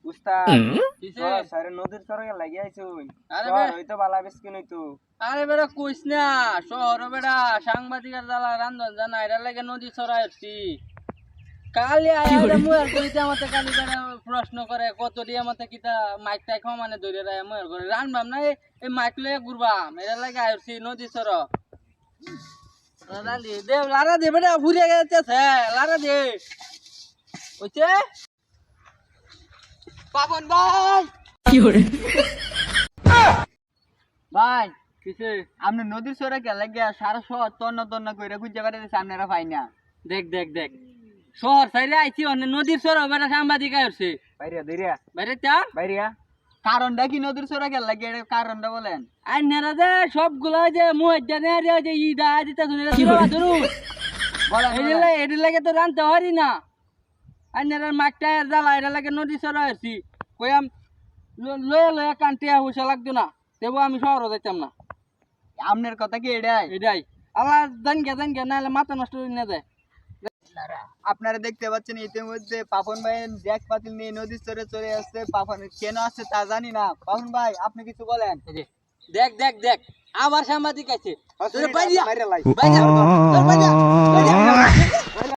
উস্তাদ সারে নদীর সরকে লাগি আইছুন আরে শহর হইতো বালা বেশ কি নইতো আরে বেটা কইস না শহর বেটা সাংবাদিকের জ্বালা রান্ধন জানা এর লাগে নদী ছড়াই আসছি কালি আয়া মুয়ার কইতে আমাতে কালি কাটা প্রশ্ন করে কত দিয়ে আমাতে কিতা মাইক টাইক মানে ধরে রায় মুয়ার করে রানবাম না এই মাইক লয়ে ঘুরবাম এর লাগে আইছি নদী ছড় লালি দে লারা দে বেটা ঘুরে গেছে লারা দে ওইছে পাপন ভাই ভাই কিসে আপনি নদীর সরে গেলে গিয়া সারা শহর তন্ন তন্ন করে খুঁজে বেড়াতে আপনারা পাই না। দেখ দেখ দেখ শহর সাইরে আইছি অন্য নদীর সর বেটা সাংবাদিক আইছে বাইরিয়া দইরিয়া বাইরে তা বাইরিয়া কারণটা কি নদীর সরে গেলে গিয়ে কারণটা বলেন। আই নেরা দে সবগুলা যে মুয়াজ্জানে রে যে ইদা দিতা শুনে দিবা ধরু বলেন এডি লাগে তো রানতে হরি না আই নেরা মাকটা জ্বালা এর লাগে নদী সর আইছি কইয়াম লয়ে লয়ে কান্টিয়া হুসা লাগতো না তেবো আমি শহর যাইতাম না আপনার কথা কি এটাই? এটাই আল্লাহ জান গে নাহলে মাথা নষ্ট হয়ে না যায় আপনারা দেখতে পাচ্ছেন ইতিমধ্যে পাপন ভাই জ্যাক পাতিল নিয়ে নদীর চরে চলে আসছে। পাপন কেন আসছে তা জানি না। পাপন ভাই আপনি কিছু বলেন। দেখ দেখ দেখ আবার সাংবাদিক আছে বাইরিয়া লাই বাইরে